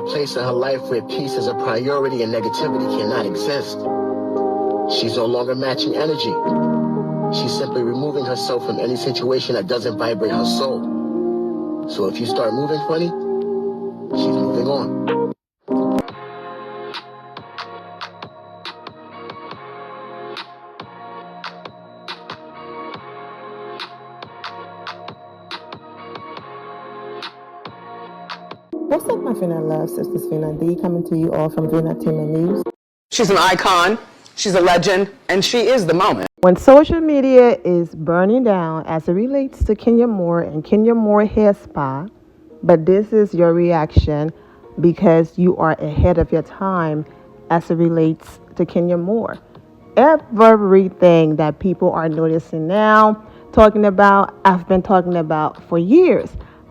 place in her life where peace is a priority and negativity cannot exist. She's no longer matching energy. She's simply removing herself from any situation that doesn't vibrate her soul. So if you start moving funny, she's moving on. What's up, my Fina love? Sisters Fina D coming to you all from Vina Entertainment News. She's an icon, she's a legend, and she is the moment. When social media is burning down as it relates to Kenya Moore and Kenya Moore Hair Spa, but this is your reaction because you are ahead of your time as it relates to Kenya Moore. Everything that people are noticing now, talking about, I've been talking about for years.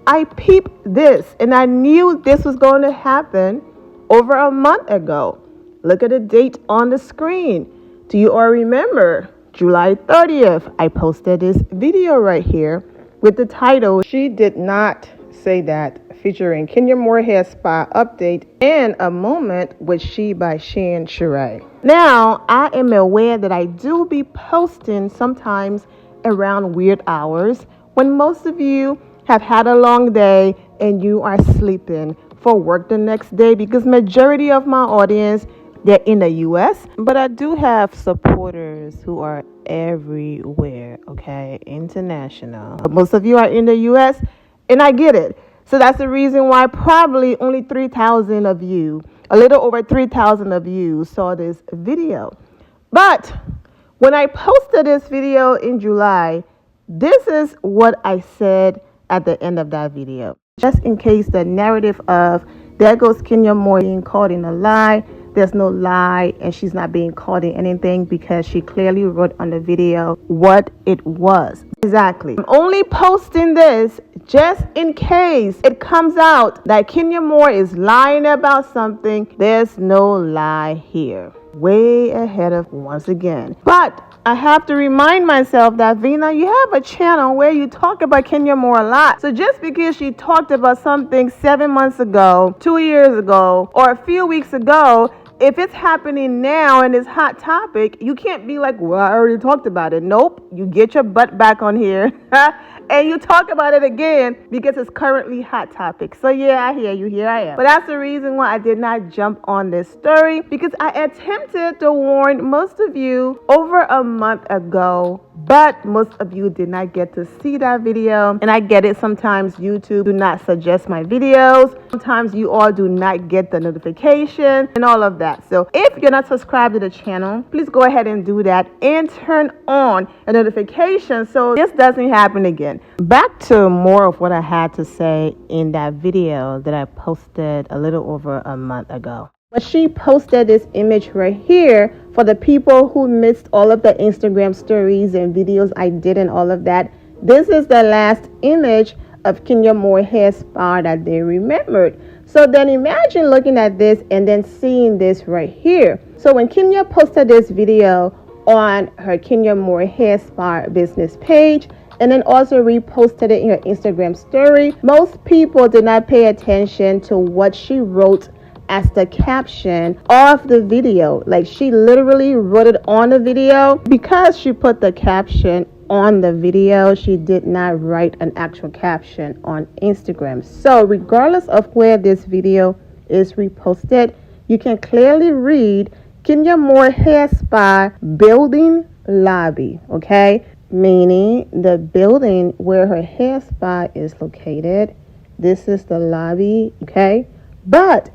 I peeped this and I knew this was going to happen over a month ago. Look at the date on the screen. Do you all remember? July 30th, I posted this video right here with the title, She Did Not Say That, featuring Kenya Moore Hair Spa update and a moment with She by Shan Shirai. Now, I am aware that I do be posting sometimes around weird hours when most of you have had a long day and you are sleeping for work the next day, because majority of my audience, they're in the U.S., but I do have supporters who are everywhere, okay, international. But most of you are in the U.S., and I get it. So that's the reason why probably only 3,000 of you, a little over 3,000 of you saw this video. But when I posted this video in July, this is what I said at the end of that video. Just in case the narrative of there goes Kenya Moore being caught in a lie, there's no lie and she's not being caught in anything, because she clearly wrote on the video what it was. Exactly. I'm only posting this just in case it comes out that Kenya Moore is lying about something. There's no lie here. Way ahead of once again. But I have to remind myself that, Vina, you have a channel where you talk about Kenya Moore a lot. So just because she talked about something 7 months ago, 2 years ago, or a few weeks ago, if it's happening now and it's hot topic, you can't be like, well, I already talked about it. Nope. You get your butt back on here and you talk about it again because it's currently hot topic. So yeah, I hear you. Here I am. But that's the reason why I did not jump on this story, because I attempted to warn most of you over a month ago, but most of you did not get to see that video. And I get it. Sometimes YouTube do not suggest my videos. Sometimes you all do not get the notification and all of that. So if you're not subscribed to the channel, please go ahead and do that and turn on a notification so this doesn't happen again. Back to more of what I had to say in that video that I posted a little over a month ago. But she posted this image right here for the people who missed all of the Instagram stories and videos I did and all of that. This is the last image of Kenya Moore Hair Spa that they remembered. So then imagine looking at this and then seeing this right here. So when Kenya posted this video on her Kenya Moore Hair Spa business page, and then also reposted it in her Instagram story, most people did not pay attention to what she wrote as the caption of the video. Like, she literally wrote it on the video. Because she put the caption on the video, she did not write an actual caption on Instagram. So regardless of where this video is reposted, you can clearly read Kenya Moore Hair Spa building lobby, okay? Meaning the building where her hair spa is located. This is the lobby, okay? But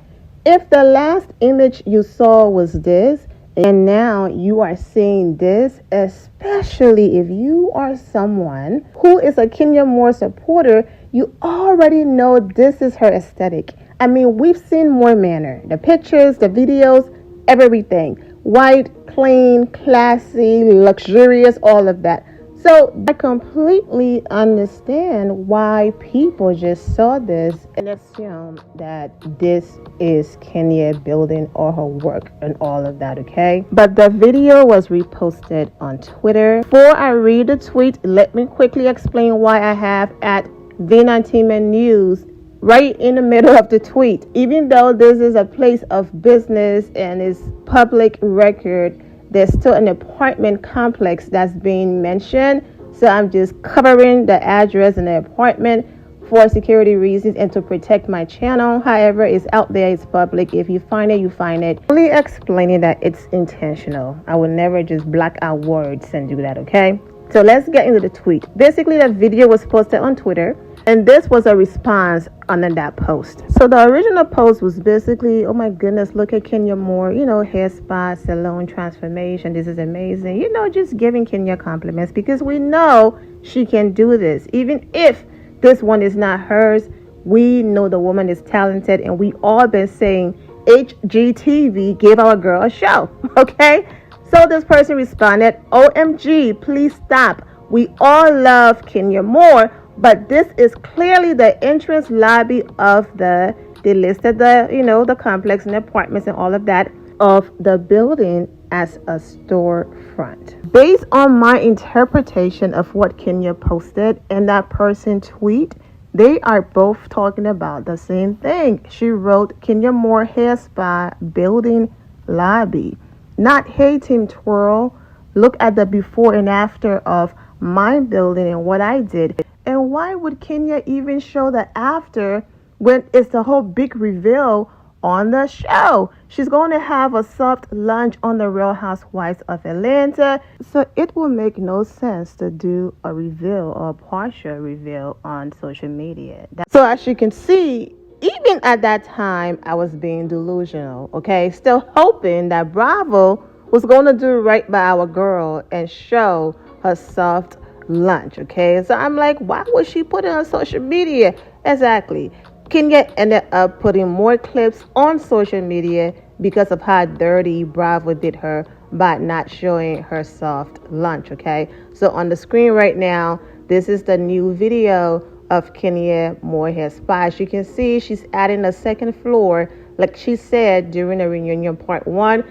if the last image you saw was this, and now you are seeing this, especially if you are someone who is a Kenya Moore supporter, you already know this is her aesthetic. I mean, we've seen more manner. The pictures, the videos, everything. White, clean, classy, luxurious, all of that. So I completely understand why people just saw this and assumed that this is Kenya building or her work and all of that, okay? But the video was reposted on Twitter. Before I read the tweet, let me quickly explain why I have at Vina Entertainment News right in the middle of the tweet. Even though this is a place of business and is public record, there's still an apartment complex that's being mentioned. So I'm just covering the address and the apartment for security reasons and to protect my channel. However, it's out there, it's public. If you find it, you find it. Only explaining that it's intentional. I would never just black out words and do that, okay? So let's get into the tweet. Basically, the video was posted on Twitter, and this was a response under that post. So the original post was basically, oh my goodness, look at Kenya Moore, hair spa, salon transformation. This is amazing. Just giving Kenya compliments because we know she can do this. Even if this one is not hers, we know the woman is talented, and we all been saying HGTV gave our girl a show, okay? So this person responded, OMG, please stop. We all love Kenya Moore, but this is clearly the entrance lobby of they listed the complex and apartments and all of that of the building as a storefront. Based on my interpretation of what Kenya posted and that person tweet, they are both talking about the same thing. She wrote Kenya Moore Hair Spa Building Lobby. Not, hey Team Twirl, look at the before and after of my building and what I did. And why would Kenya even show the after when it's the whole big reveal on the show? She's going to have a soft lunch on the Real Housewives of Atlanta. So it will make no sense to do a reveal or a partial reveal on social media. So as you can see, even at that time, I was being delusional, okay? Still hoping that Bravo was going to do right by our girl and show her soft lunch, okay? So I'm like, why would she put it on social media? Exactly. Kenya ended up putting more clips on social media because of how dirty Bravo did her by not showing her soft lunch, okay? So on the screen right now, this is the new video of Kenya Moore Hair Spa. As you can see, she's adding a second floor, like she said during the reunion part 1.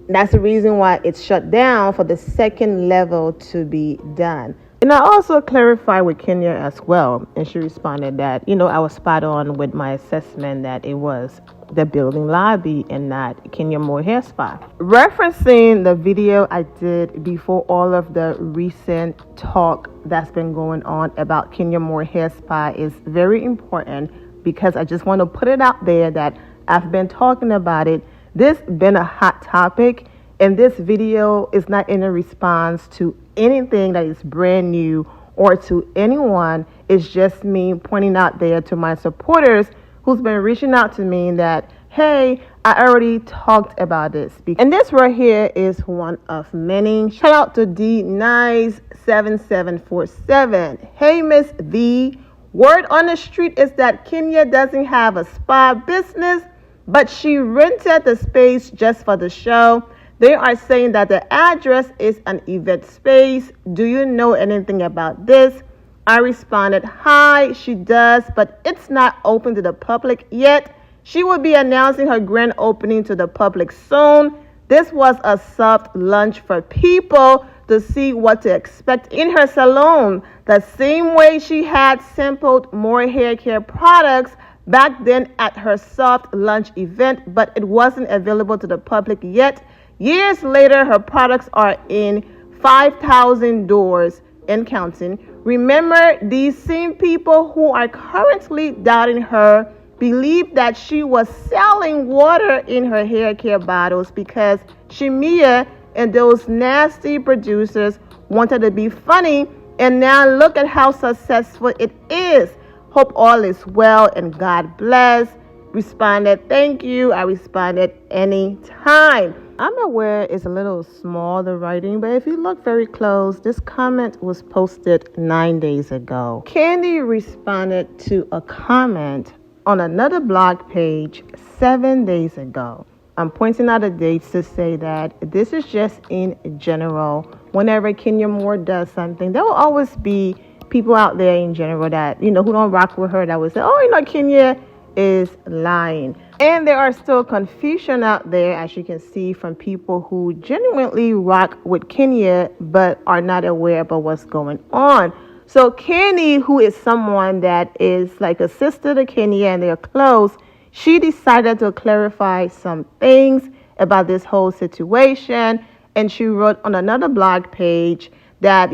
That's the reason why it's shut down for the second level to be done. And I also clarified with Kenya as well, and she responded that, I was spot on with my assessment that it was the building lobby and not Kenya Moore Hair Spa. Referencing the video I did before all of the recent talk that's been going on about Kenya Moore Hair Spa is very important because I just want to put it out there that I've been talking about it. This been a hot topic, and this video is not in a response to anything that is brand new or to anyone. It's just me pointing out there to my supporters who's been reaching out to me that, hey, I already talked about this. And this right here is one of many. Shout out to D97747. Hey, Miss V. Word on the street is that Kenya doesn't have a spa business, but she rented the space just for the show. They are saying that the address is an event space. Do you know anything about this? I responded, hi, she does, but it's not open to the public yet. She will be announcing her grand opening to the public soon. This was a soft lunch for people to see what to expect in her salon. The same way she had sampled more hair care products back then at her soft lunch event, but it wasn't available to the public yet. Years later, her products are in 5,000 doors and counting. Remember, these same people who are currently doubting her believed that she was selling water in her hair care bottles because Shemia and those nasty producers wanted to be funny, and now look at how successful it is. Hope all is well and God bless. Responded, thank you. I responded, anytime. I'm aware it's a little small, the writing, but if you look very close, this comment was posted 9 days ago. Kandi responded to a comment on another blog page 7 days ago. I'm pointing out the dates to say that this is just in general. Whenever Kenya Moore does something, there will always be people out there in general that, who don't rock with her that would say, oh, Kenya is lying. And there are still confusion out there, as you can see, from people who genuinely rock with Kenya but are not aware about what's going on. So Kandi, who is someone that is like a sister to Kenya and they're close, she decided to clarify some things about this whole situation. And she wrote on another blog page that,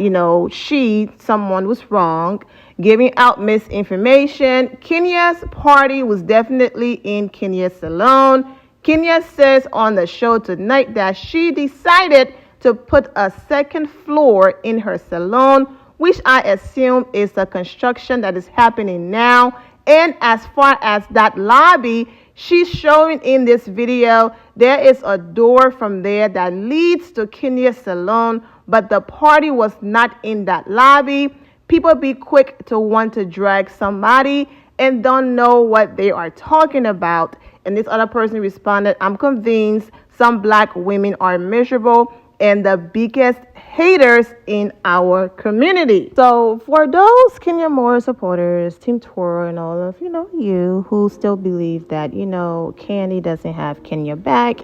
someone was wrong, giving out misinformation. Kenya's party was definitely in Kenya's salon. Kenya says on the show tonight that she decided to put a second floor in her salon, which I assume is the construction that is happening now. And as far as that lobby, she's showing in this video, there is a door from there that leads to Kenya's salon, but the party was not in that lobby. People be quick to want to drag somebody and don't know what they are talking about. And this other person responded, I'm convinced some black women are miserable and the biggest haters in our community. So for those Kenya Moore supporters, Team Toro, and all of, you who still believe that, Kandi doesn't have Kenya back,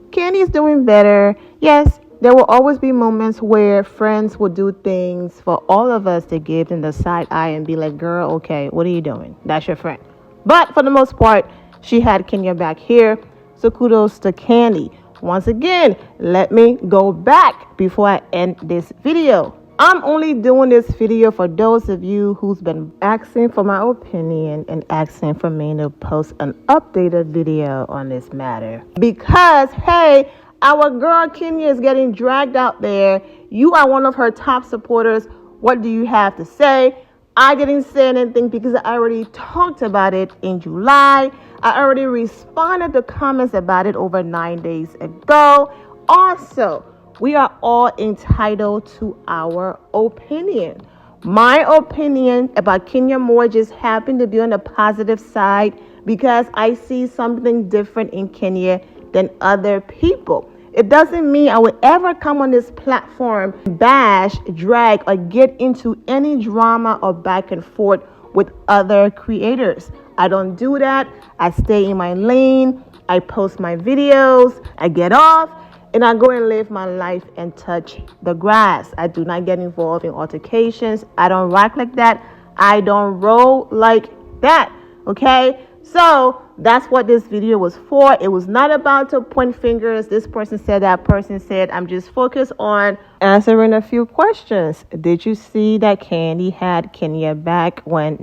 Kandi's doing better. Yes, there will always be moments where friends will do things for all of us to give them the side eye and be like, girl, okay, what are you doing? That's your friend. But for the most part, she had Kenya back here. So kudos to Kandi. Once again, let me go back before I end this video. I'm only doing this video for those of you who's been asking for my opinion and asking for me to post an updated video on this matter. Because, hey, our girl Kenya is getting dragged out there. You are one of her top supporters. What do you have to say? I didn't say anything because I already talked about it in July. I already responded to comments about it over 9 days ago. Also, we are all entitled to our opinion. My opinion about Kenya Moore just happened to be on the positive side because I see something different in Kenya than other people. It doesn't mean I would ever come on this platform, bash, drag, or get into any drama or back and forth with other creators. I don't do that. I stay in my lane. I post my videos. I get off and I go and live my life and touch the grass. I do not get involved in altercations. I don't rock like that. I don't roll like that. Okay? So that's what this video was for. It was not about to point fingers. This person said, that person said. I'm just focused on answering a few questions. Did you see that Kandi had Kenya back when ...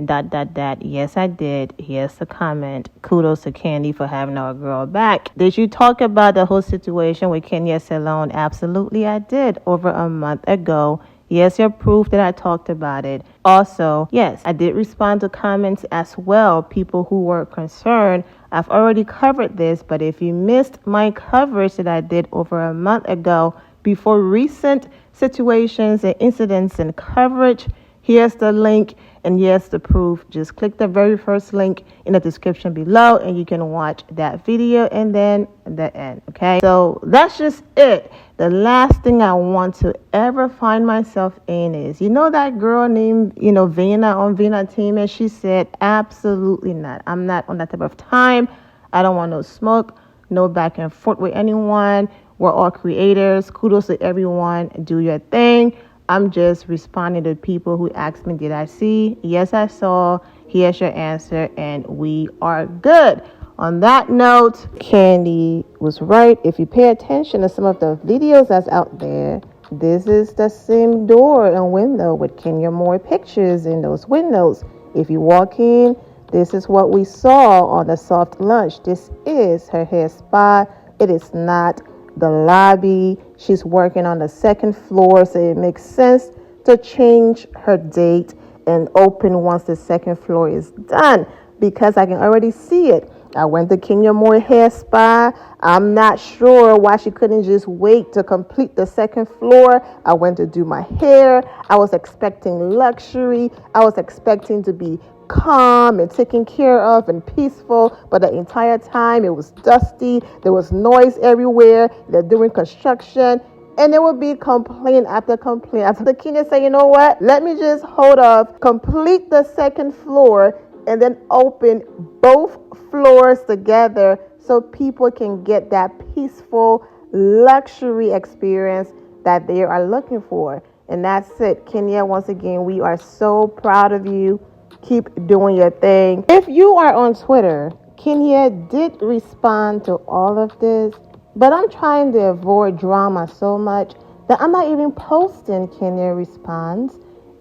Yes, I did. Here's the comment. Kudos to Kandi for having our girl back. Did you talk about the whole situation with Kenya Salon? Absolutely, I did. Over a month ago. Yes, you're proof that I talked about it. Also, yes, I did respond to comments as well. People who were concerned. I've already covered this, but if you missed my coverage that I did over a month ago before recent situations and incidents and coverage, here's the link and here's the proof. Just click the very first link in the description below and you can watch that video and then the end. Okay, so that's just it. The last thing I want to ever find myself in is, that girl named, Vena on Vena team, and she said, absolutely not. I'm not on that type of time. I don't want no smoke, no back and forth with anyone. We're all creators. Kudos to everyone. Do your thing. I'm just responding to people who asked me, did I see? Yes, I saw. Here's your answer, and we are good. On that note, Kandi was right. If you pay attention to some of the videos that's out there, this is the same door and window with Kenya Moore pictures in those windows. If you walk in, this is what we saw on the soft lunch. This is her hair spa. It is not the lobby. She's working on the second floor, so it makes sense to change her date and open once the second floor is done because I can already see it. I went to Kenya Moore hair spa. I'm not sure why she couldn't just wait to complete the second floor. I went to do my hair. I was expecting luxury. I was expecting to be calm and taken care of and peaceful, but the entire time it was dusty. There was noise everywhere. They're doing construction, and there would be complaint after complaint. After the Kenya say, you know what? Let me just hold off, complete the second floor, and then open both floors together so people can get that peaceful luxury experience that they are looking for. And that's it. Kenya, once again, we are so proud of you. Keep doing your thing. If you are on Twitter, Kenya did respond to all of this, but I'm trying to avoid drama so much that I'm not even posting Kenya response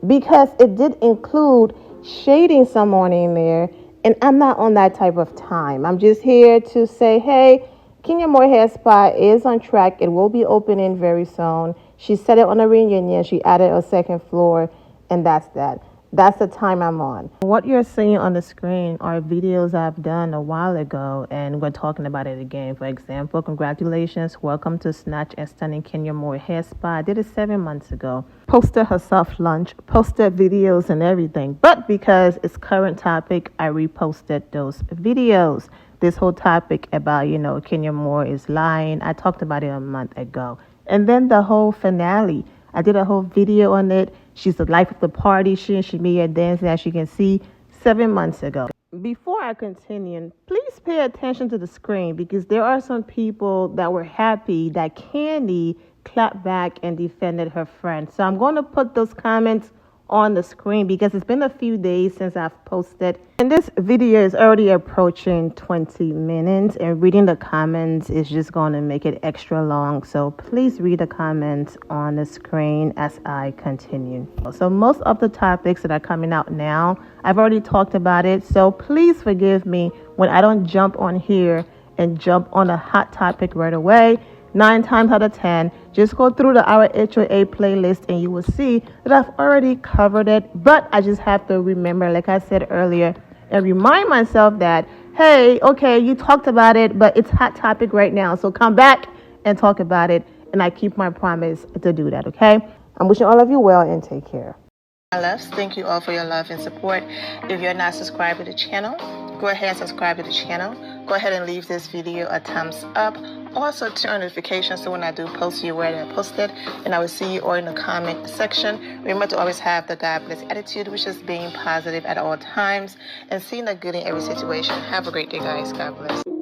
because it did include shading someone in there, and I'm not on that type of time. I'm just here to say, hey, Kenya Moore Hair Spa is on track. It will be opening very soon. She said it on a reunion. She added a second floor, and that's that. That's the time I'm on. What you're seeing on the screen are videos I've done a while ago, and we're talking about it again. For example, congratulations, welcome to Snatch and Stunning Kenya Moore Hair Spa. I did it 7 months ago. Posted her soft lunch, posted videos and everything. But because it's current topic, I reposted those videos. This whole topic about, Kenya Moore is lying. I talked about it a month ago. And then the whole finale. I did a whole video on it. She's the life of the party. She and Shamia dancing, as you can see, 7 months ago. Before I continue, please pay attention to the screen because there are some people that were happy that Kandi clapped back and defended her friend. So I'm going to put those comments on the screen because it's been a few days since I've posted. And this video is already approaching 20 minutes and reading the comments is just going to make it extra long. So please read the comments on the screen as I continue. So most of the topics that are coming out now, I've already talked about it. So please forgive me when I don't jump on here and jump on a hot topic right away. 9 times out of 10, just go through our HOA playlist and you will see that I've already covered it. But I just have to remember, like I said earlier, and remind myself that, hey, okay, you talked about it, but it's hot topic right now. So come back and talk about it. And I keep my promise to do that, okay? I'm wishing all of you well and take care. My loves, thank you all for your love and support. If you're not subscribed to the channel, go ahead and subscribe to the channel. Go ahead and leave this video a thumbs up. Also turn on notifications so when I do post, you're aware that I posted. And I will see you all in the comment section. Remember to always have the God bless attitude, which is being positive at all times and seeing the good in every situation. Have a great day, guys. God bless.